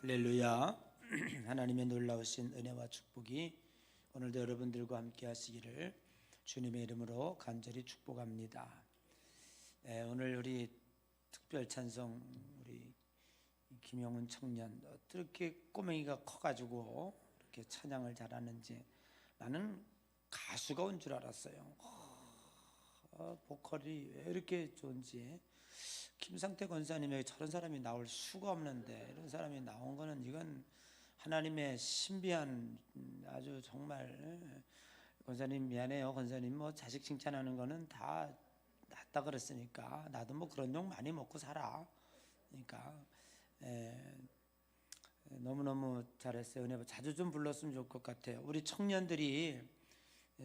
할렐루야. 하나님의 놀라우신 은혜와 축복이 오늘도 여러분들과 함께 하시기를 주님의 이름으로 간절히 축복합니다. 오늘 우리 특별 찬송 우리 김영훈 청년 어떻게 꼬맹이가 커가지고 이렇게 찬양을 잘하는지 나는 가수가 온 줄 알았어요. 보컬이 왜 이렇게 좋은지. 김상태 권사님에게 저런 사람이 나올 수가 없는데 이런 사람이 나온 거는 이건 하나님의 신비한 아주 정말. 권사님 미안해요. 권사님 뭐 자식 칭찬하는 거는 다 낫다 그랬으니까 나도 뭐 그런 욕 많이 먹고 살아. 그러니까 너무너무 잘했어요. 은혜 자주 좀 불렀으면 좋을 것 같아요. 우리 청년들이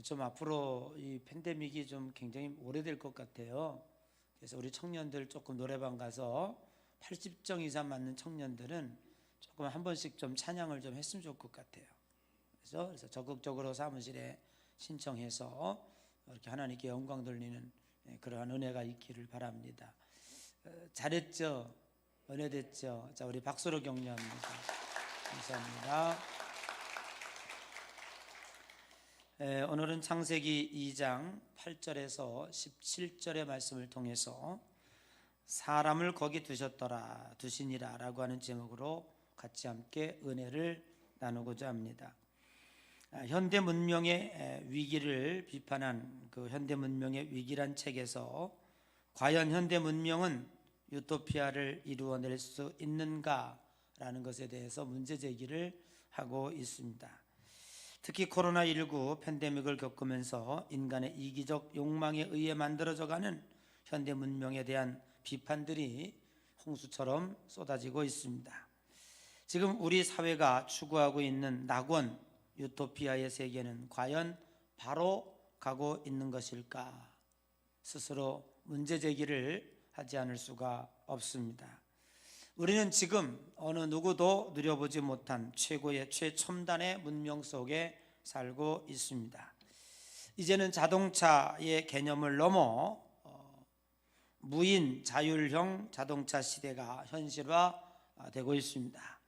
좀 앞으로 이 팬데믹이 좀 굉장히 오래될 것 같아요. 그래서 우리 청년들 조금 노래방 가서 80점 이상 맞는 청년들은 조금 한 번씩 좀 찬양을 좀 했으면 좋을 것 같아요. 그래서 적극적으로 사무실에 신청해서 이렇게 하나님께 영광 돌리는 그러한 은혜가 있기를 바랍니다. 잘했죠? 은혜됐죠? 자, 우리 박수로 격려합니다. 감사합니다. 오늘은 창세기 2장 8절에서 17절의 말씀을 통해서 사람을 거기 두시니라 라고 하는 제목으로 같이 함께 은혜를 나누고자 합니다. 현대 문명의 위기를 비판한 그 현대 문명의 위기란 책에서 과연 현대 문명은 유토피아를 이루어낼 수 있는가라는 것에 대해서 문제 제기를 하고 있습니다. 특히 코로나19 팬데믹을 겪으면서 인간의 이기적 욕망에 의해 만들어져가는 현대 문명에 대한 비판들이 홍수처럼 쏟아지고 있습니다. 지금 우리 사회가 추구하고 있는 낙원 유토피아의 세계는 과연 바로 가고 있는 것일까? 스스로 문제 제기를 하지 않을 수가 없습니다. 우리는 지금 어느 누구도 누려보지 못한 최고의 최첨단의 문명 속에 살고 있습니다. 이제는 자동차의 개념을 넘어 무인 자율형 자동차 시대가 현실화되고 있습니다.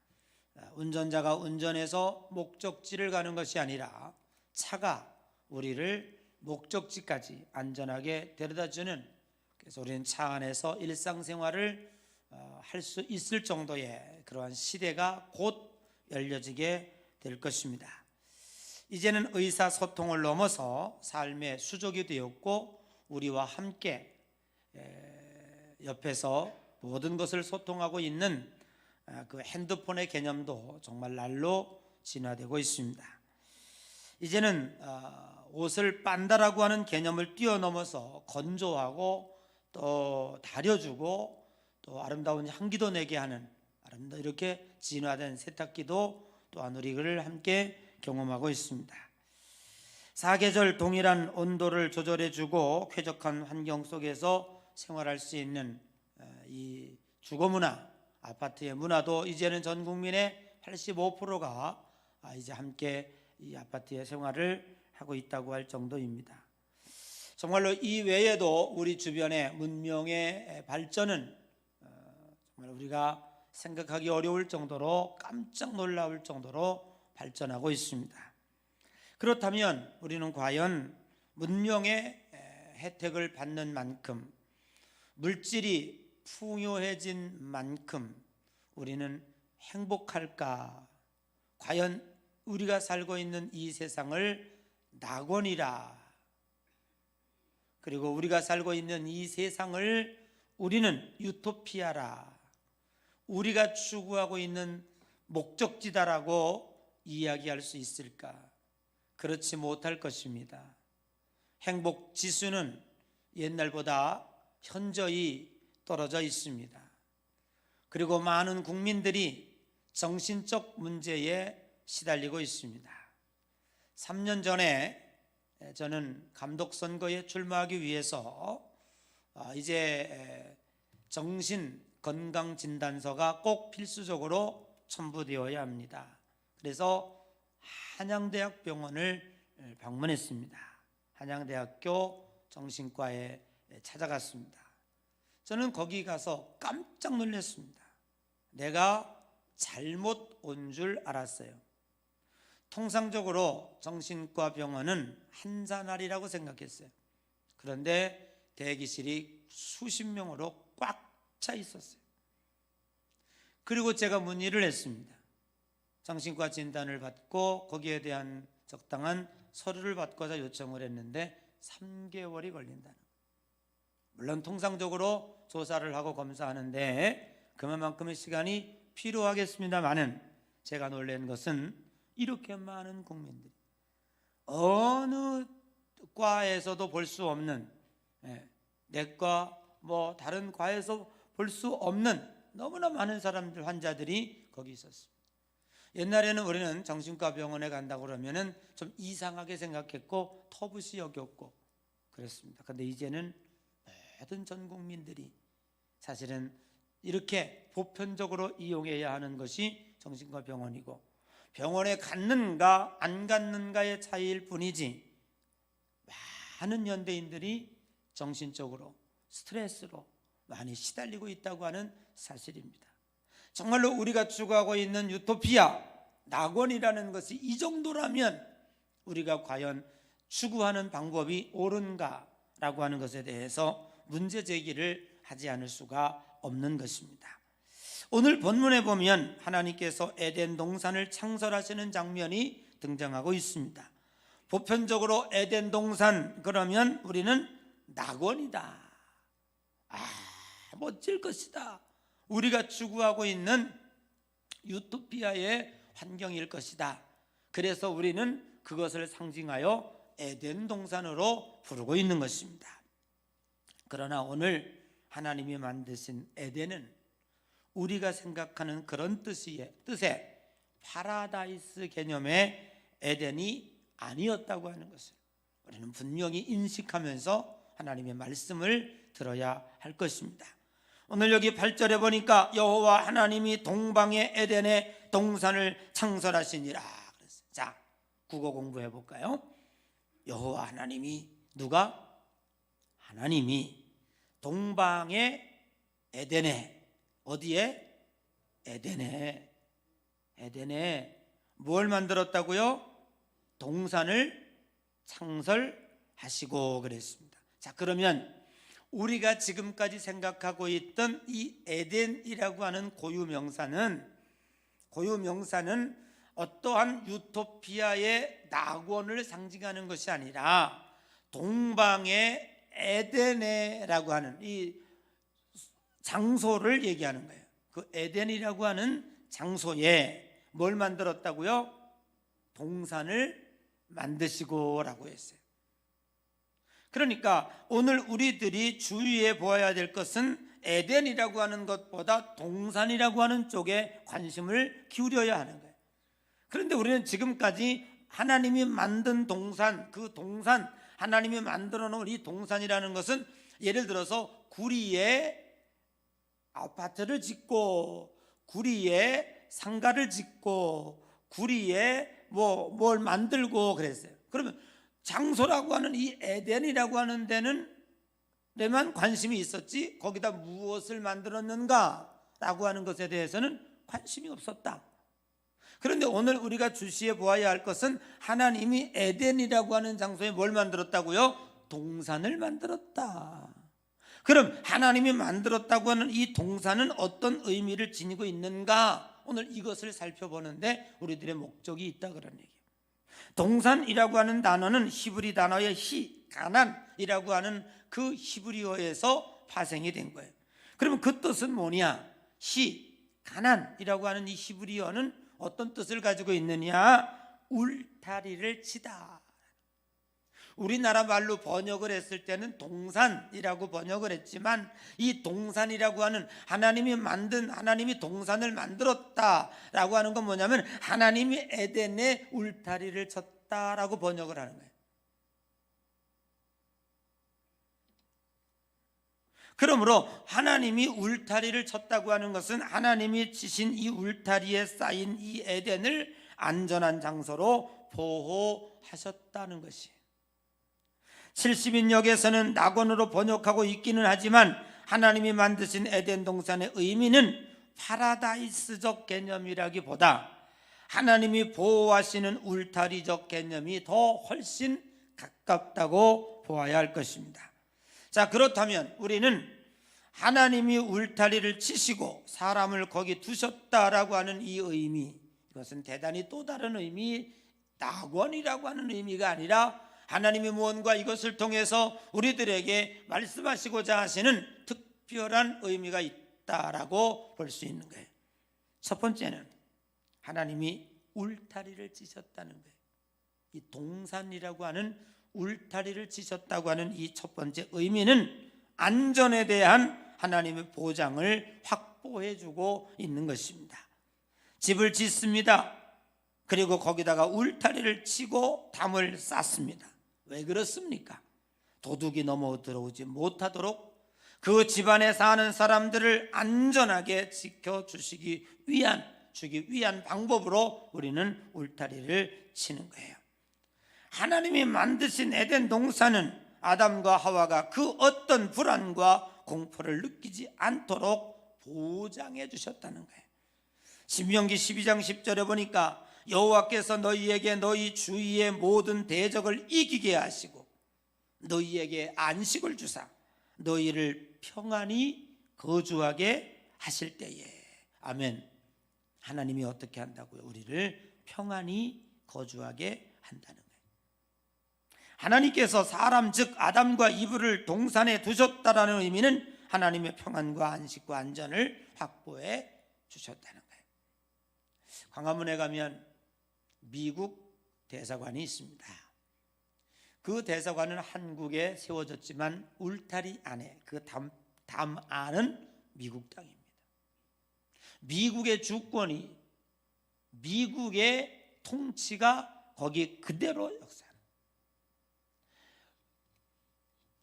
운전자가 운전해서 목적지를 가는 것이 아니라 차가 우리를 목적지까지 안전하게 데려다주는, 그래서 우리는 차 안에서 일상생활을 할 수 있을 정도의 그러한 시대가 곧 열려지게 될 것입니다. 이제는 의사소통을 넘어서 삶의 수족이 되었고 우리와 함께 옆에서 모든 것을 소통하고 있는 그 핸드폰의 개념도 정말 날로 진화되고 있습니다. 이제는 옷을 빤다라고 하는 개념을 뛰어넘어서 건조하고 또 다려주고 또 아름다운 향기도 내게 하는 이렇게 진화된 세탁기도 또한 우리를 함께 경험하고 있습니다. 사계절 동일한 온도를 조절해주고 쾌적한 환경 속에서 생활할 수 있는 이 주거문화, 아파트의 문화도 이제는 전 국민의 85%가 이제 함께 이 아파트의 생활을 하고 있다고 할 정도입니다. 정말로 이 외에도 우리 주변의 문명의 발전은 정말 우리가 생각하기 어려울 정도로 깜짝 놀라울 정도로 발전하고 있습니다. 그렇다면 우리는 과연 문명의 혜택을 받는 만큼, 물질이 풍요해진 만큼 우리는 행복할까? 과연 우리가 살고 있는 이 세상을 낙원이라, 그리고 우리가 살고 있는 이 세상을 우리는 유토피아라, 우리가 추구하고 있는 목적지다라고 이야기할 수 있을까? 그렇지 못할 것입니다. 행복 지수는 옛날보다 현저히 떨어져 있습니다. 그리고 많은 국민들이 정신적 문제에 시달리고 있습니다. 3년 전에 저는 감독 선거에 출마하기 위해서 이제 정신건강진단서가 꼭 필수적으로 첨부되어야 합니다. 그래서 한양대학병원을 방문했습니다. 한양대학교 정신과에 찾아갔습니다. 저는 거기 가서 깜짝 놀랐습니다. 내가 잘못 온 줄 알았어요. 통상적으로 정신과 병원은 한자날이라고 생각했어요. 그런데 대기실이 수십 명으로 꽉 차 있었어요. 그리고 제가 문의를 했습니다. 정신과 진단을 받고 거기에 대한 적당한 서류를 받고자 요청을 했는데 3개월이 걸린다는 거예요. 물론 통상적으로 조사를 하고 검사하는데 그만큼의 시간이 필요하겠습니다만은 제가 놀란 것은 이렇게 많은 국민들이 어느 과에서도 볼 수 없는, 내과 뭐 다른 과에서 볼 수 없는 너무나 많은 사람들, 환자들이 거기 있었습니다. 옛날에는 우리는 정신과 병원에 간다고 그러면은 좀 이상하게 생각했고 터부시 여겼고 그랬습니다. 그런데 이제는 모든 전 국민들이 사실은 이렇게 보편적으로 이용해야 하는 것이 정신과 병원이고, 병원에 갔는가 안 갔는가의 차이일 뿐이지 많은 현대인들이 정신적으로 스트레스로 많이 시달리고 있다고 하는 사실입니다. 정말로 우리가 추구하고 있는 유토피아, 낙원이라는 것이 이 정도라면 우리가 과연 추구하는 방법이 옳은가라고 하는 것에 대해서 문제 제기를 하지 않을 수가 없는 것입니다. 오늘 본문에 보면 하나님께서 에덴 동산을 창설하시는 장면이 등장하고 있습니다. 보편적으로 에덴 동산 그러면 우리는 낙원이다, 멋질 것이다, 우리가 추구하고 있는 유토피아의 환경일 것이다. 그래서 우리는 그것을 상징하여 에덴 동산으로 부르고 있는 것입니다. 그러나 오늘 하나님이 만드신 에덴은 우리가 생각하는 그런 뜻의 파라다이스 개념의 에덴이 아니었다고 하는 것을 우리는 분명히 인식하면서 하나님의 말씀을 들어야 할 것입니다. 오늘 여기 8절에 보니까 여호와 하나님이 동방의 에덴에 동산을 창설하시니라 그랬어요. 자, 국어 공부해 볼까요? 여호와 하나님이, 누가? 하나님이 동방의 에덴에, 어디에? 에덴에 뭘 만들었다고요? 동산을 창설하시고 그랬습니다. 자, 그러면 우리가 지금까지 생각하고 있던 이 에덴이라고 하는 고유명사는 어떠한 유토피아의 낙원을 상징하는 것이 아니라 동방의 에덴에라고 하는 이 장소를 얘기하는 거예요. 그 에덴이라고 하는 장소에 뭘 만들었다고요? 동산을 만드시고라고 했어요. 그러니까 오늘 우리들이 주의해 보아야 될 것은 에덴이라고 하는 것보다 동산이라고 하는 쪽에 관심을 기울여야 하는 거예요. 그런데 우리는 지금까지 하나님이 만든 동산, 그 동산, 하나님이 만들어 놓은 이 동산이라는 것은 예를 들어서 구리에 아파트를 짓고 구리에 상가를 짓고 구리에 뭘 만들고 그랬어요. 그러면 장소라고 하는 이 에덴이라고 하는 데만 관심이 있었지 거기다 무엇을 만들었는가라고 하는 것에 대해서는 관심이 없었다. 그런데 오늘 우리가 주시해 보아야 할 것은 하나님이 에덴이라고 하는 장소에 뭘 만들었다고요? 동산을 만들었다. 그럼 하나님이 만들었다고 하는 이 동산은 어떤 의미를 지니고 있는가? 오늘 이것을 살펴보는데 우리들의 목적이 있다 그런 얘기예요. 동산이라고 하는 단어는 히브리 단어의 가난이라고 하는 그 히브리어에서 파생이 된 거예요. 그러면 그 뜻은 뭐냐? 가난이라고 하는 이 히브리어는 어떤 뜻을 가지고 있느냐? 울타리를 치다. 우리나라 말로 번역을 했을 때는 동산이라고 번역을 했지만 이 동산이라고 하는 하나님이 동산을 만들었다라고 하는 건 뭐냐면 하나님이 에덴에 울타리를 쳤다라고 번역을 하는 거예요. 그러므로 하나님이 울타리를 쳤다고 하는 것은 하나님이 치신 이 울타리에 쌓인 이 에덴을 안전한 장소로 보호하셨다는 것이에요. 70인역에서는 낙원으로 번역하고 있기는 하지만 하나님이 만드신 에덴 동산의 의미는 파라다이스적 개념이라기보다 하나님이 보호하시는 울타리적 개념이 더 훨씬 가깝다고 보아야 할 것입니다. 자, 그렇다면 우리는 하나님이 울타리를 치시고 사람을 거기 두셨다라고 하는 이 의미, 이것은 대단히 또 다른 의미, 낙원이라고 하는 의미가 아니라 하나님이 무언가 이것을 통해서 우리들에게 말씀하시고자 하시는 특별한 의미가 있다라고 볼 수 있는 거예요. 첫 번째는 하나님이 울타리를 치셨다는 거예요. 이 동산이라고 하는 울타리를 치셨다고 하는 이 첫 번째 의미는 안전에 대한 하나님의 보장을 확보해 주고 있는 것입니다. 집을 짓습니다. 그리고 거기다가 울타리를 치고 담을 쌓습니다. 왜 그렇습니까? 도둑이 넘어 들어오지 못하도록 그 집안에 사는 사람들을 안전하게 지켜주기 위한 방법으로 우리는 울타리를 치는 거예요. 하나님이 만드신 에덴 동산은 아담과 하와가 그 어떤 불안과 공포를 느끼지 않도록 보장해 주셨다는 거예요. 신명기 12장 10절에 보니까 여호와께서 너희에게 너희 주위의 모든 대적을 이기게 하시고 너희에게 안식을 주사 너희를 평안히 거주하게 하실 때에. 아멘. 하나님이 어떻게 한다고요? 우리를 평안히 거주하게 한다는 거예요. 하나님께서 사람 즉 아담과 이브를 동산에 두셨다라는 의미는 하나님의 평안과 안식과 안전을 확보해 주셨다는 거예요. 광화문에 가면 미국 대사관이 있습니다. 그 대사관은 한국에 세워졌지만 울타리 안에 그 담 안은 미국 땅입니다. 미국의 주권이, 미국의 통치가 거기 그대로 역사합니다.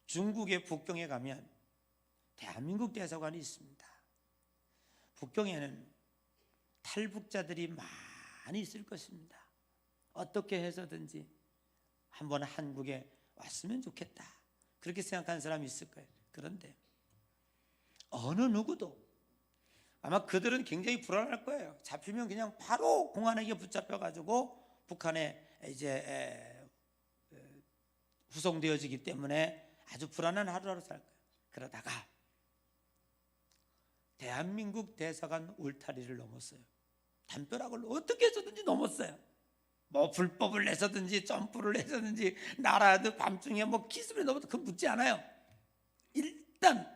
중국의 북경에 가면 대한민국 대사관이 있습니다. 북경에는 탈북자들이 많이 있을 것입니다. 어떻게 해서든지 한번 한국에 왔으면 좋겠다, 그렇게 생각하는 사람이 있을 거예요. 그런데 어느 누구도, 아마 그들은 굉장히 불안할 거예요. 잡히면 그냥 바로 공안에게 붙잡혀가지고 북한에 이제 후송되어지기 때문에 아주 불안한 하루하루 살 거예요. 그러다가 대한민국 대사관 울타리를 넘었어요. 담벼락을 어떻게 해서든지 넘었어요. 뭐 불법을 내서든지 점프를 해서든지 날아도 밤중에 뭐 기습을 넘어도 그건 묻지 않아요. 일단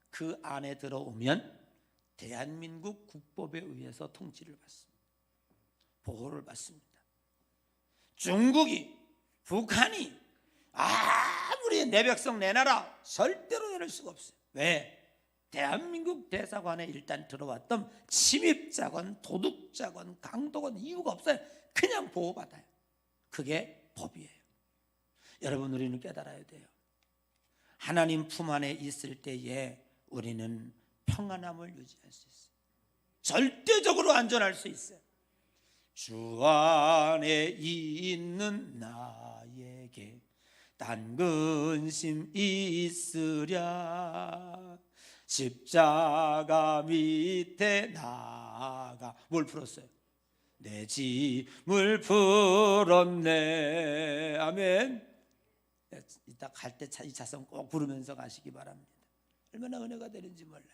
그 안에 들어오면 대한민국 국법에 의해서 통치를 받습니다. 보호를 받습니다. 중국이, 북한이 아무리 내 백성 내놔라 절대로 내릴 수가 없어요. 왜? 대한민국 대사관에 일단 들어왔던 침입자건 도둑자건 강도건 이유가 없어요. 그냥 보호받아요. 그게 법이에요. 여러분, 우리는 깨달아야 돼요. 하나님 품 안에 있을 때에 우리는 평안함을 유지할 수 있어요. 절대적으로 안전할 수 있어요. 주 안에 있는 나에게 딴 근심 있으랴. 십자가 밑에 나가 뭘 풀었어요? 내 짐을 풀었네. 아멘. 이따 갈 때 이 자성 꼭 부르면서 가시기 바랍니다. 얼마나 은혜가 되는지 몰라요.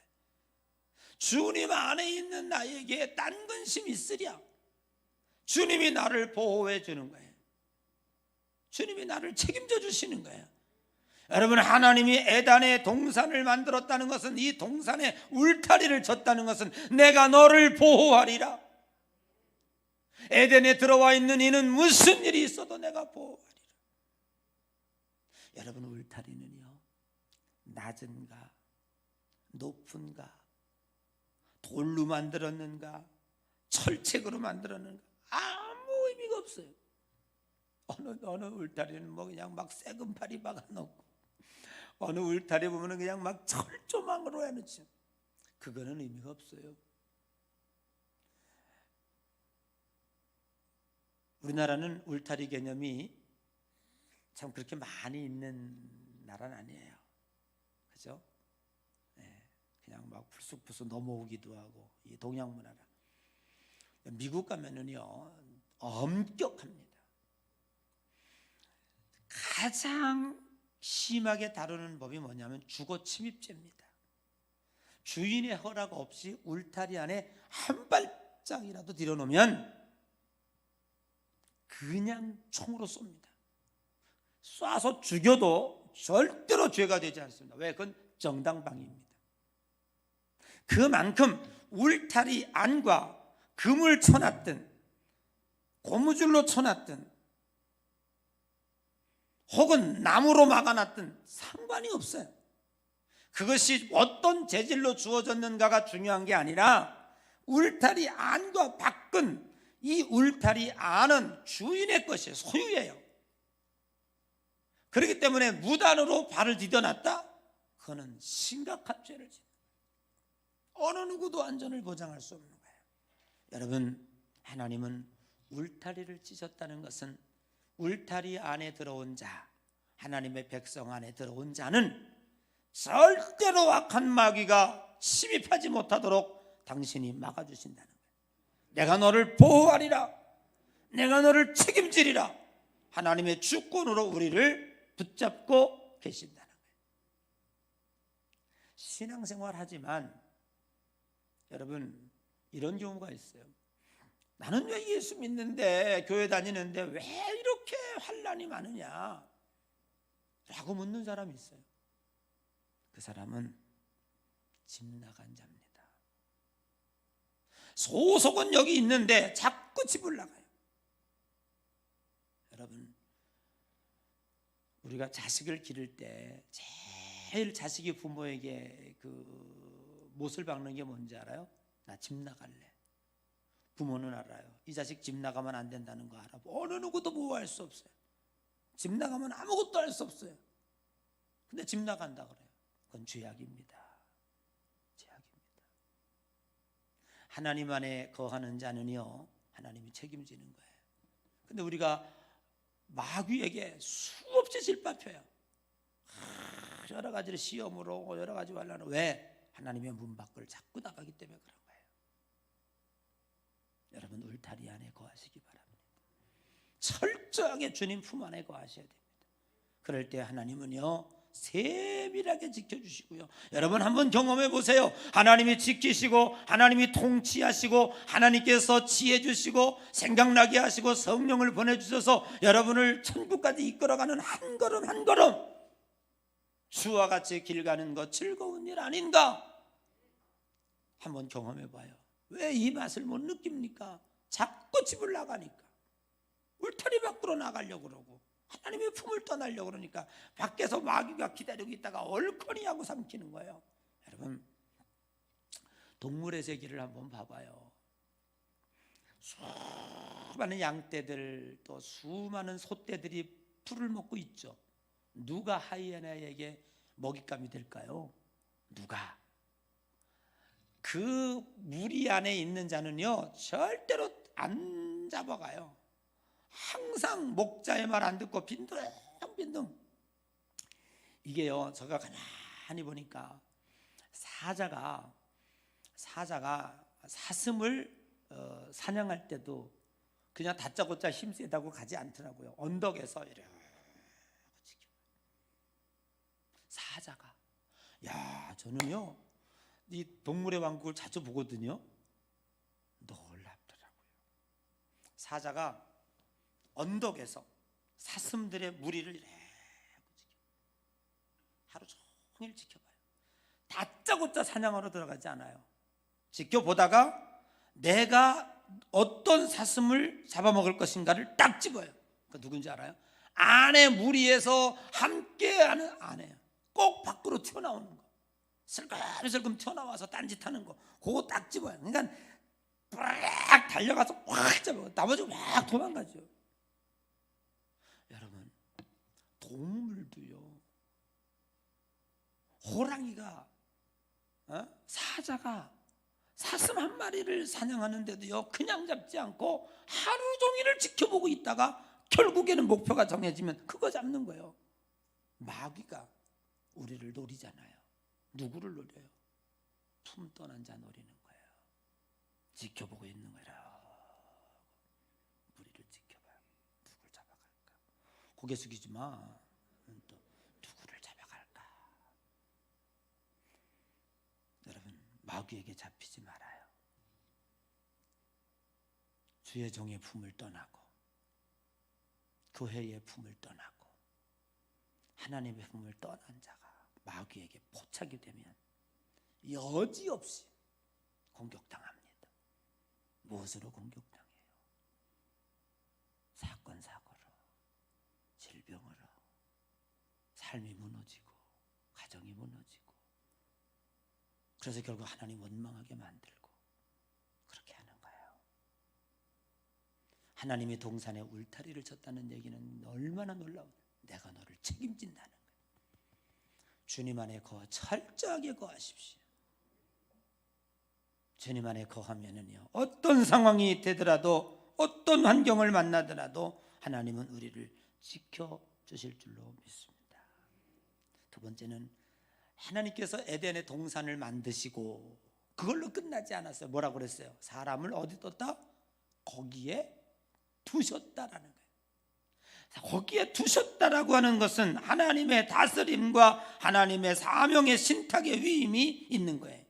주님 안에 있는 나에게 딴 근심 있으랴. 주님이 나를 보호해 주는 거예요. 주님이 나를 책임져 주시는 거예요. 여러분, 하나님이 에덴의 동산을 만들었다는 것은, 이 동산에 울타리를 쳤다는 것은 내가 너를 보호하리라. 에덴에 들어와 있는 이는 무슨 일이 있어도 내가 보호하리라. 여러분, 울타리는요, 낮은가 높은가, 돌로 만들었는가 철책으로 만들었는가 아무 의미가 없어요. 어느 울타리는 뭐 그냥 막 새금팔이 박아놓고, 어느 울타리 보면은 그냥 막 철조망으로 해놓죠. 그거는 의미가 없어요. 우리나라는 울타리 개념이 참 그렇게 많이 있는 나라는 아니에요. 그죠? 네. 그냥 막 불쑥불쑥 넘어오기도 하고, 이 동양 문화가. 미국 가면은요 엄격합니다. 가장 심하게 다루는 법이 뭐냐면 주거 침입죄입니다. 주인의 허락 없이 울타리 안에 한 발짝이라도 들여놓으면 그냥 총으로 쏩니다. 쏴서 죽여도 절대로 죄가 되지 않습니다. 왜? 그건 정당방위입니다. 그만큼 울타리 안과 금을 쳐놨든 고무줄로 쳐놨든 혹은 나무로 막아놨든 상관이 없어요. 그것이 어떤 재질로 주어졌는가가 중요한 게 아니라 울타리 안과 밖은, 이 울타리 안은 주인의 것이에요. 소유예요. 그렇기 때문에 무단으로 발을 디뎌놨다? 그거는 심각한 죄를 짓는 거예요. 어느 누구도 안전을 보장할 수 없는 거예요. 여러분, 하나님은 울타리를 찢었다는 것은 울타리 안에 들어온 자, 하나님의 백성 안에 들어온 자는 절대로 악한 마귀가 침입하지 못하도록 당신이 막아주신다는 거예요. 내가 너를 보호하리라, 내가 너를 책임지리라, 하나님의 주권으로 우리를 붙잡고 계신다는 거예요. 신앙생활 하지만 여러분, 이런 경우가 있어요. 나는 왜 예수 믿는데, 교회 다니는데 왜 이렇게 환난이 많으냐 라고 묻는 사람이 있어요. 그 사람은 집 나간 자입니다. 소속은 여기 있는데 자꾸 집을 나가요. 여러분, 우리가 자식을 기를 때 제일 자식이 부모에게 그 못을 박는 게 뭔지 알아요? 나 집 나갈래. 부모는 알아요. 이 자식 집 나가면 안 된다는 거 알아. 어느 누구도 보호할 수 없어요. 집 나가면 아무것도 할 수 없어요. 근데 집 나간다 그래요. 그건 죄악입니다. 죄악입니다. 하나님 안에 거하는 자는요, 하나님이 책임지는 거예요. 근데 우리가 마귀에게 수없이 질밟혀요. 여러 가지를 시험으로, 여러 가지 환난으로. 왜? 하나님의 문 밖을 자꾸 나가기 때문에 그런 거예요. 여러분, 울타리 안에 거하시기 바랍니다. 철저하게 주님 품 안에 거하셔야 됩니다. 그럴 때 하나님은요 세밀하게 지켜주시고요. 여러분 한번 경험해 보세요. 하나님이 지키시고, 하나님이 통치하시고, 하나님께서 지혜 주시고, 생각나게 하시고, 성령을 보내주셔서 여러분을 천국까지 이끌어가는 한 걸음 한 걸음, 주와 같이 길 가는 것 즐거운 일 아닌가? 한번 경험해 봐요. 왜 이 맛을 못 느낍니까? 자꾸 집을 나가니까, 울타리 밖으로 나가려고 그러고, 하나님의 품을 떠나려고 그러니까 밖에서 마귀가 기다리고 있다가 얼커니 하고 삼키는 거예요. 여러분, 동물의 세계를 한번 봐봐요. 수많은 양떼들, 또 수많은 소떼들이 풀을 먹고 있죠. 누가 하이에나에게 먹잇감이 될까요? 누가? 그 무리 안에 있는 자는요 절대로 안 잡아가요. 항상 목자의 말 안 듣고 빈둥빈둥. 이게요, 제가 가만히 보니까 사자가 사슴을 사냥할 때도 그냥 다짜고짜 힘세다고 가지 않더라고요. 언덕에서 이렇게 지켜요. 사자가. 야, 저는요 이 동물의 왕국을 자주 보거든요. 놀랍더라고요. 사자가 언덕에서 사슴들의 무리를 이렇게 하루 종일 지켜봐요. 다짜고짜 사냥하러 들어가지 않아요. 지켜보다가 내가 어떤 사슴을 잡아먹을 것인가를 딱 집어요. 그 누군지 알아요? 아내 무리에서 함께하는 아내예요. 꼭 밖으로 튀어나오는 거, 슬금슬금 튀어나와서 딴짓하는 거, 그거 딱 집어요. 그러니까 빡 달려가서 확 잡아요. 나머지 막 도망가죠. 여러분, 동물도요, 호랑이가 사자가 사슴 한 마리를 사냥하는데도요 그냥 잡지 않고 하루 종일을 지켜보고 있다가 결국에는 목표가 정해지면 그거 잡는 거예요. 마귀가 우리를 노리잖아요. 누구를 노려요? 품 떠난 자 노리는 거예요. 지켜보고 있는 거라. 우리를 지켜봐. 누굴 잡아갈까? 고개 숙이지 마. 또 누구를 잡아갈까? 여러분, 마귀에게 잡히지 말아요. 주의 종의 품을 떠나고 교회의 품을 떠나고 하나님의 품을 떠난 자가 마귀에게 포착이 되면 여지없이 공격당합니다. 무엇으로 공격당해요? 사건 사고로, 질병으로, 삶이 무너지고 가정이 무너지고, 그래서 결국 하나님 원망하게 만들고 그렇게 하는 거예요. 하나님이 동산에 울타리를 쳤다는 얘기는 얼마나 놀라운, 내가 너를 책임진다는 거예요. 주님 안에 거하, 철저하게 거하십시오. 주님 안에 거하면은요, 어떤 상황이 되더라도, 어떤 환경을 만나더라도 하나님은 우리를 지켜주실 줄로 믿습니다. 두 번째는 하나님께서 에덴의 동산을 만드시고 그걸로 끝나지 않았어요. 뭐라고 그랬어요? 사람을 어디 뒀다? 거기에 두셨다라는 거예요. 거기에 두셨다라고 하는 것은 하나님의 다스림과 하나님의 사명의 신탁의 위임이 있는 거예요.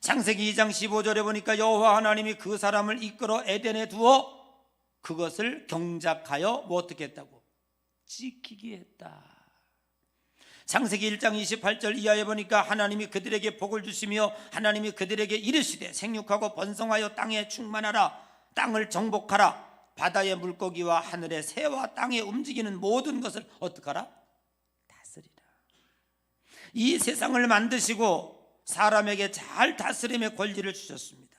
창세기 2장 15절에 보니까 여호와 하나님이 그 사람을 이끌어 에덴에 두어 그것을 경작하여 뭐 어떻게 했다고? 지키게 했다. 창세기 1장 28절 이하에 보니까 하나님이 그들에게 복을 주시며 하나님이 그들에게 이르시되 생육하고 번성하여 땅에 충만하라, 땅을 정복하라, 바다의 물고기와 하늘의 새와 땅에 움직이는 모든 것을 어떻게 하라? 다스리라. 이 세상을 만드시고 사람에게 잘 사람의 권리를 주셨습니다.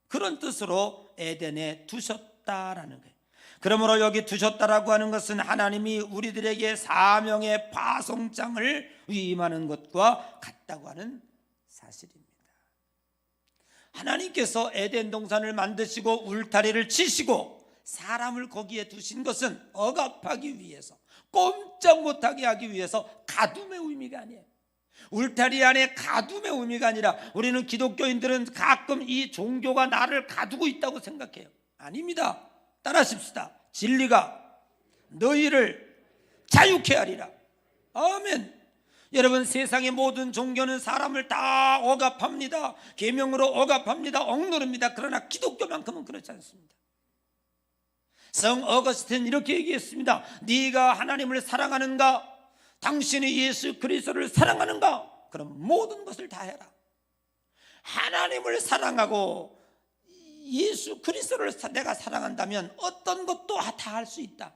그런 뜻으로 에덴에 두셨다라는 거예요. 그러므로 여기 두셨다라고 하는 것은 하나님이 우리들에게 사명의 파송장을 위임하는 것과 같다고 하는 사실입니다. 하나님께서 에덴 동산을 만드시고 울타리를 치시고 사람을 거기에 두신 것은 억압하기 위해서, 꼼짝 못하게 하기 위해서 가둠의 의미가 아니에요. 울타리 안에 가둠의 의미가 아니라, 우리는 기독교인들은 가끔 이 종교가 나를 가두고 있다고 생각해요. 아닙니다. 따라하십시다. 진리가 너희를 자유케 하리라. 아멘. 여러분, 세상의 모든 종교는 사람을 다 억압합니다. 계명으로 억압합니다. 억누릅니다. 그러나 기독교만큼은 그렇지 않습니다. 성 어거스틴은 이렇게 얘기했습니다. 네가 하나님을 사랑하는가? 당신이 예수 그리스도를 사랑하는가? 그럼 모든 것을 다 해라. 하나님을 사랑하고 예수 그리스도를 내가 사랑한다면 어떤 것도 다 할 수 있다.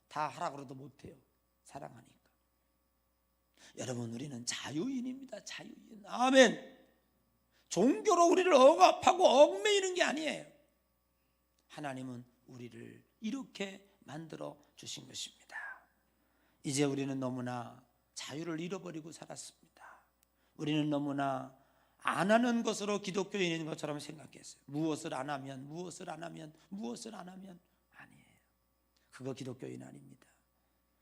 다 하라고 해도 못해요. 사랑하니까. 여러분, 우리는 자유인입니다. 자유인. 아멘. 종교로 우리를 억압하고 얽매이는 게 아니에요. 하나님은 우리를 이렇게 만들어 주신 것입니다. 이제 우리는 너무나 자유를 잃어버리고 살았습니다. 우리는 너무나 안 하는 것으로 기독교인인 것처럼 생각했어요. 무엇을 안 하면 아니에요. 그거 기독교인 아닙니다.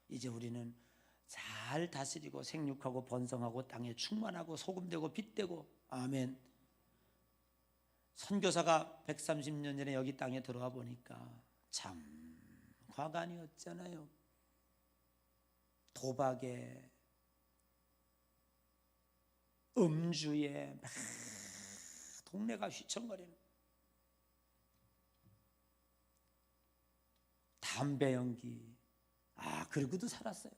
이제 우리는 잘 다스리고 생육하고 번성하고 땅에 충만하고 소금되고 빛되고, 아멘. 선교사가 130년 전에 여기 땅에 들어와 보니까 참 과간이었잖아요. 도박에, 음주에 막 동네가 휘청거리는, 담배 연기, 그러고도 살았어요.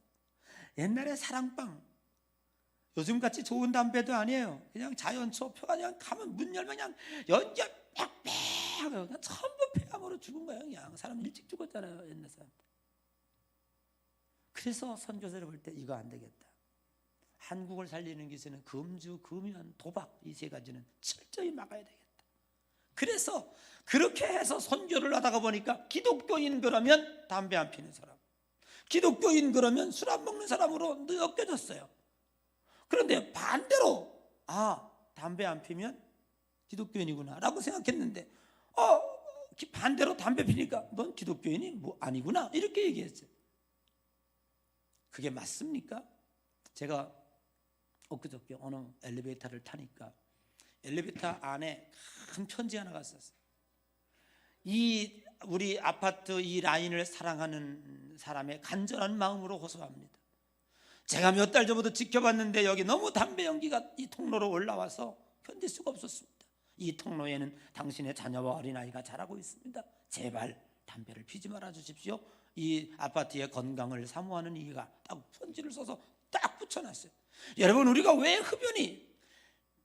옛날에 사랑방, 요즘같이 좋은 담배도 아니에요. 그냥 자연초 표가 그냥 가면 문 열면 그냥 연기 빽빽 그냥 전부 폐암으로 죽은 거예요. 그냥 사람 일찍 죽었잖아요, 옛날 사람. 그래서 선교사를 볼 때 이거 안 되겠다. 한국을 살리는 기세는 금주, 금연, 도박, 이 세 가지는 철저히 막아야 되겠다. 그래서 그렇게 해서 선교를 하다가 보니까 기독교인 그러면 담배 안 피는 사람, 기독교인 그러면 술 안 먹는 사람으로 엮여졌어요. 그런데 반대로 담배 안 피면 기독교인이구나 라고 생각했는데 반대로 담배 피니까 넌 기독교인이 뭐 아니구나 이렇게 얘기했어요. 그게 맞습니까? 제가 엊그저께 어느 엘리베이터를 타니까 엘리베이터 안에 큰 편지 하나가 있었어요. 이 우리 아파트 이 라인을 사랑하는 사람의 간절한 마음으로 호소합니다. 제가 몇 달 전부터 지켜봤는데 여기 너무 담배 연기가 이 통로로 올라와서 견딜 수가 없었습니다. 이 통로에는 당신의 자녀와 어린아이가 자라고 있습니다. 제발 담배를 피지 말아 주십시오. 이 아파트의 건강을 사모하는 이가 딱 편지를 써서 딱 붙여놨어요. 여러분, 우리가 왜 흡연이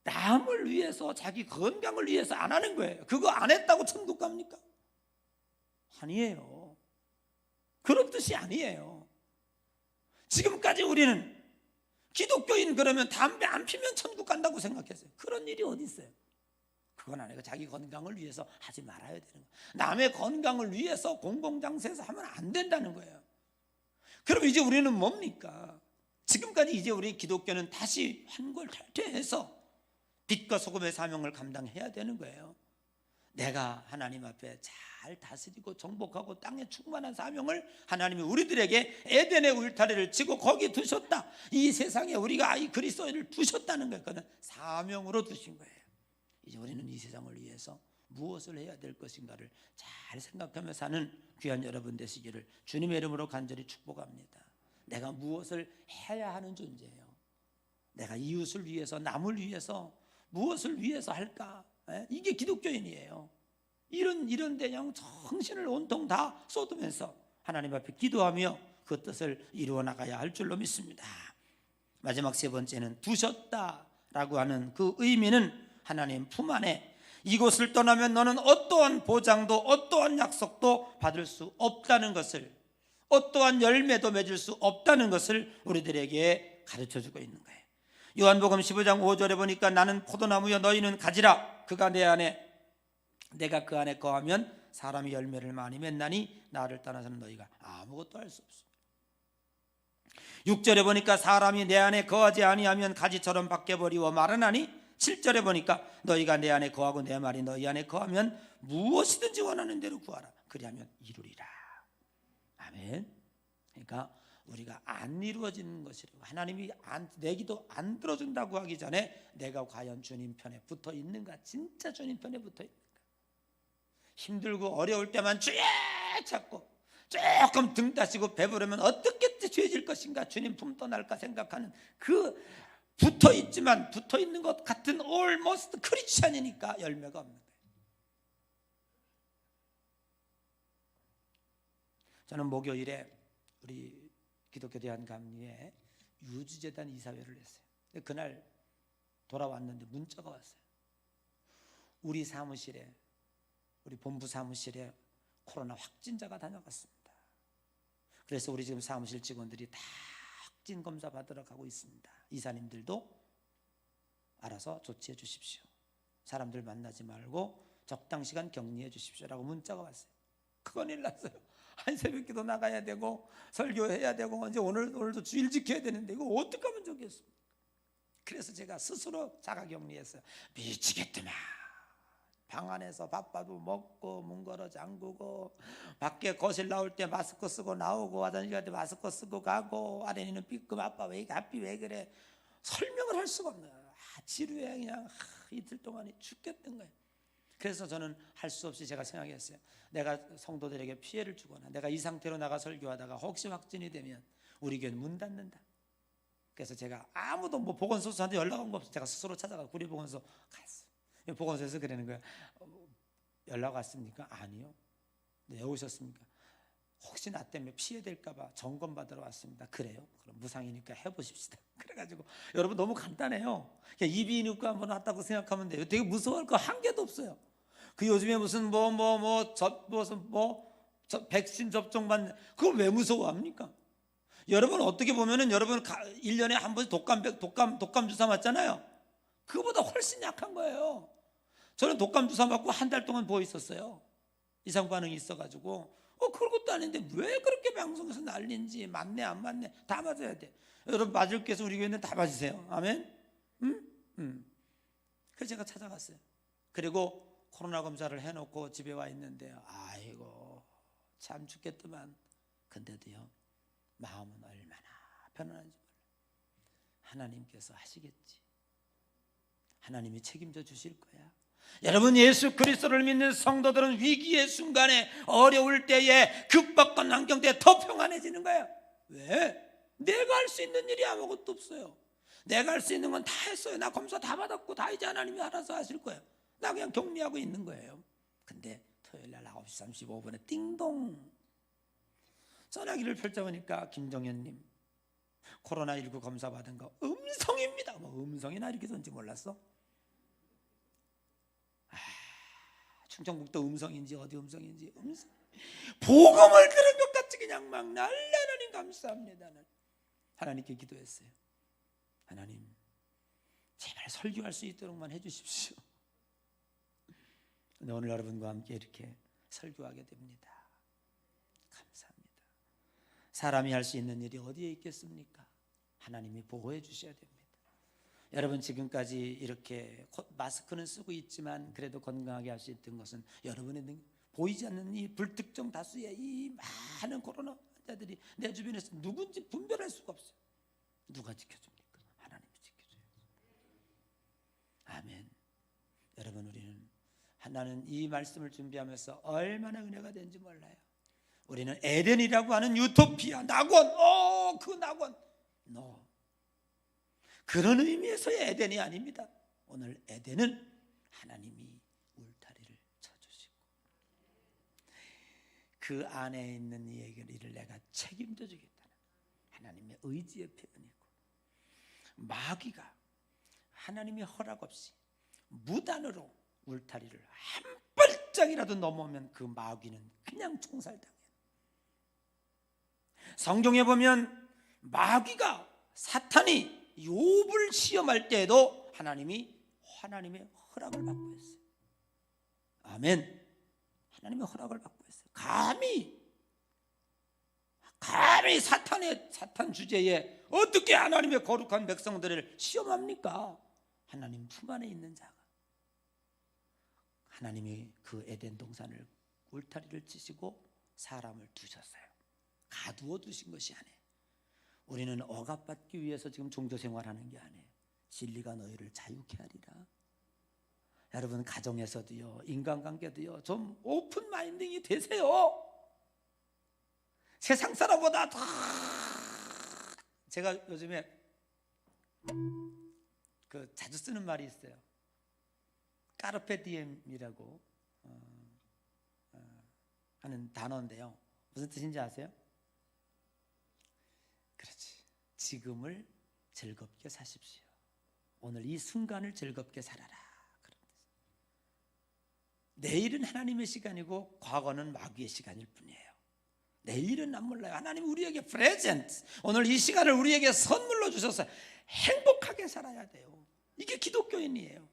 남을 위해서 자기 건강을 위해서 안 하는 거예요? 그거 안 했다고 천국 갑니까? 아니에요. 그런 뜻이 아니에요. 지금까지 우리는 기독교인 그러면 담배 안 피면 천국 간다고 생각했어요. 그런 일이 어디 있어요? 그건 아니고 자기 건강을 위해서 하지 말아야 되는 거예요. 남의 건강을 위해서 공공장소에서 하면 안 된다는 거예요. 그럼 이제 우리는 뭡니까? 지금까지 이제 우리 기독교는 다시 환골탈퇴해서 빛과 소금의 사명을 감당해야 되는 거예요. 내가 하나님 앞에 잘 다스리고 정복하고 땅에 충만한 사명을 하나님이 우리들에게 에덴의 울타리를 치고 거기 두셨다. 이 세상에 우리가 이 그리스도인을 두셨다는 거예요. 그는 사명으로 두신 거예요. 이제 우리는 이 세상을 위해서 무엇을 해야 될 것인가를 잘 생각하며 사는 귀한 여러분 되시기를 주님의 이름으로 간절히 축복합니다. 내가 무엇을 해야 하는 존재예요. 내가 이웃을 위해서, 남을 위해서 무엇을 위해서 할까? 이게 기독교인이에요. 이런 데 그냥 정신을 온통 다 쏟으면서 하나님 앞에 기도하며 그 뜻을 이루어 나가야 할 줄로 믿습니다. 마지막 세 번째는 두셨다라고 하는 그 의미는 하나님 품 안에 이곳을 떠나면 너는 어떠한 보장도 어떠한 약속도 받을 수 없다는 것을, 어떠한 열매도 맺을 수 없다는 것을 우리들에게 가르쳐주고 있는 거예요. 요한복음 15장 5절에 보니까 나는 포도나무여 너희는 가지라. 그가 내 안에 내가 그 안에 거하면 사람이 열매를 많이 맺나니 나를 떠나서는 너희가 아무것도 할 수 없습니다. 6절에 보니까 사람이 내 안에 거하지 아니하면 가지처럼 바뀌어버리고 마르나니 7절에 보니까 너희가 내 안에 거하고 내 말이 너희 안에 거하면 무엇이든지 원하는 대로 구하라. 그리하면 이루리라. 아멘. 그러니까 우리가 안 이루어지는 것이라고, 하나님이 내 기도 안 들어준다고 하기 전에 내가 과연 주님 편에 붙어 있는가, 진짜 주님 편에 붙어 있는가. 힘들고 어려울 때만 주여 찾고 조금 등 따시고 배부르면 어떻게 죄질 것인가, 주님 품 떠날까 생각하는 그 붙어 있지만 붙어 있는 것 같은 almost 크리스찬이니까 열매가 없는 거예요. 저는 목요일에 우리 기독교 대한감리에 유주재단 이사회를 했어요. 그날 돌아왔는데 문자가 왔어요. 우리 사무실에, 우리 본부 사무실에 코로나 확진자가 다녀갔습니다. 그래서 우리 지금 사무실 직원들이 다 확진 검사 받으러 가고 있습니다. 이사님들도 알아서 조치해 주십시오. 사람들 만나지 말고 적당 시간 격리해 주십시오라고 문자가 왔어요. 큰일 났어요. 한 새벽기도 나가야 되고 설교해야 되고 이제 오늘도 주일 지켜야 되는데 이거 어떻게 하면 좋겠습니까? 그래서 제가 스스로 자가격리했어요. 미치겠더만. 방 안에서 밥도 먹고 문 걸어 잠그고 밖에 거실 나올 때 마스크 쓰고 나오고 화장실 갈 때 마스크 쓰고 가고 아래는 삐끔 아빠 왜 앞이 왜 그래 설명을 할 수가 없는 거예요. 지루해. 그냥 이틀 동안에 죽겠던 거예요. 그래서 저는 할 수 없이 제가 생각했어요. 내가 성도들에게 피해를 주거나 내가 이 상태로 나가 설교하다가 혹시 확진이 되면 우리 교회는 문 닫는다. 그래서 제가 아무도 보건소한테 연락 온 거 없어요. 제가 스스로 찾아가 구리보건소 갔어요. 보건소에서 그러는 거예요. 연락 왔습니까? 아니요. 네, 오셨습니까? 혹시 나 때문에 피해될까 봐 점검 받으러 왔습니다. 그래요? 그럼 무상이니까 해보십시다. 그래가지고 여러분 너무 간단해요. 그냥 이비인후과 한번 왔다고 생각하면 돼요. 되게 무서워할 거 한 개도 없어요. 그 요즘에 무슨 백신 접종 받는 그걸 왜 무서워합니까? 여러분 어떻게 보면은 여러분 1년에 한 번씩 독감 주사 맞잖아요. 그거보다 훨씬 약한 거예요. 저는 독감 주사 맞고 한 달 동안 부어 있었어요. 이상 반응이 있어가지고 그것도 아닌데 왜 그렇게 방송에서 난리인지 맞네 안 맞네 다 맞아야 돼. 여러분 맞을 게 있어 우리 교회는 다 맞으세요. 아멘. 그래서 제가 찾아갔어요. 그리고 코로나 검사를 해놓고 집에 와 있는데요. 아이고 참 죽겠더만. 근데도요 마음은 얼마나 편안한지 몰라요. 하나님께서 하시겠지. 하나님이 책임져 주실 거야. 여러분, 예수 그리스도를 믿는 성도들은 위기의 순간에, 어려울 때에, 급박한 환경 때에 더 평안해지는 거예요. 왜? 내가 할 수 있는 일이 아무것도 없어요. 내가 할 수 있는 건 다 했어요. 나 검사 다 받았고 다 이제 하나님이 알아서 하실 거예요. 나 그냥 격리하고 있는 거예요. 근데 토요일날 9시 35분에 띵동 전화기를 펼쳐보니까 김정현님 코로나19 검사 받은 거 음성입니다. 뭐 음성이나 이렇게 던지 몰랐어? 충청북도 음성인지 어디 음성인지 음성. 복음을 들은 것 같이 그냥 막 하나님 감사합니다. 하나님께 기도했어요. 하나님 제발 설교할 수 있도록만 해주십시오. 근데 오늘 여러분과 함께 이렇게 설교하게 됩니다. 감사합니다. 사람이 할 수 있는 일이 어디에 있겠습니까? 하나님이 보호해 주셔야 됩니다. 여러분, 지금까지 이렇게 마스크는 쓰고 있지만 그래도 건강하게 할 수 있던 것은 여러분의 보이지 않는 이 불특정 다수의 이 많은 코로나 환자들이 내 주변에서 누군지 분별할 수가 없어요. 누가 지켜줍니까? 하나님이 지켜줘야죠. 아멘. 여러분, 우리는 하나는 이 말씀을 준비하면서 얼마나 은혜가 된지 몰라요. 우리는 에덴이라고 하는 유토피아, 낙원, 그 낙원, 그런 의미에서의 에덴이 아닙니다. 오늘 에덴은 하나님이 울타리를 쳐주시고 그 안에 있는 이를 내가 책임져 주겠다는 하나님의 의지의 표현이고, 마귀가 하나님의 허락 없이 무단으로 울타리를 한 발짝이라도 넘어오면 그 마귀는 그냥 총살당해요. 성경에 보면 마귀가, 사탄이 욥을 시험할 때에도 하나님의 허락을 받고 했어요. 아멘. 하나님의 허락을 받고 했어요. 감히 사탄 주제에 어떻게 하나님의 거룩한 백성들을 시험합니까? 하나님 품 안에 있는 자가. 하나님이 그 에덴 동산을 울타리를 치시고 사람을 두셨어요. 가두어 두신 것이 아니에요. 우리는 억압받기 위해서 지금 종교생활하는 게 아니에요. 진리가 너희를 자유케 하리라. 여러분, 가정에서도요, 인간관계도요, 좀 오픈 마인딩이 되세요. 세상 사람보다 더. 제가 요즘에 자주 쓰는 말이 있어요. 까르페 디엠이라고 하는 단어인데요, 무슨 뜻인지 아세요? 그렇지. 지금을 즐겁게 사십시오. 오늘 이 순간을 즐겁게 살아라. 그런 뜻. 내일은 하나님의 시간이고 과거는 마귀의 시간일 뿐이에요. 내일은 안 몰라요. 하나님 우리에게 프레젠트, 오늘 이 시간을 우리에게 선물로 주셔서 행복하게 살아야 돼요. 이게 기독교인이에요.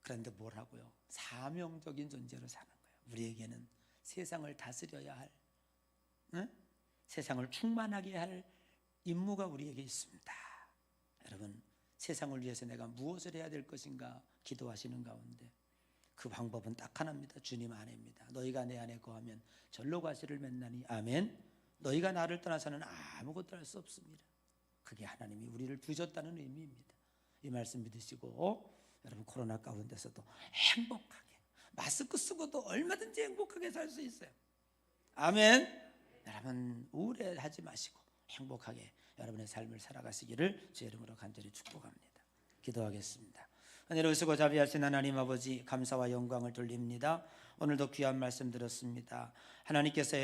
그런데 뭘 하고요? 사명적인 존재로 사는 거예요. 우리에게는 세상을 다스려야 할, 세상을 충만하게 할 임무가 우리에게 있습니다. 여러분, 세상을 위해서 내가 무엇을 해야 될 것인가 기도하시는 가운데 그 방법은 딱 하나입니다. 주님 안에입니다. 너희가 내 안에 거하면 절로 과실을 맺나니. 아멘. 너희가 나를 떠나서는 아무것도 할 수 없습니다. 그게 하나님이 우리를 두셨다는 의미입니다. 이 말씀 믿으시고 여러분, 코로나 가운데서도 행복하게, 마스크 쓰고도 얼마든지 행복하게 살 수 있어요. 아멘. 여러분, 우울해하지 마시고 행복하게 여러분의 삶을 살아가시기를 주의 이름으로 간절히 축복합니다. 기도하겠습니다. 은혜로우시고 자비하신 하나님 아버지, 감사와 영광을 돌립니다. 오늘도 귀한 말씀 들었습니다. 하나님께서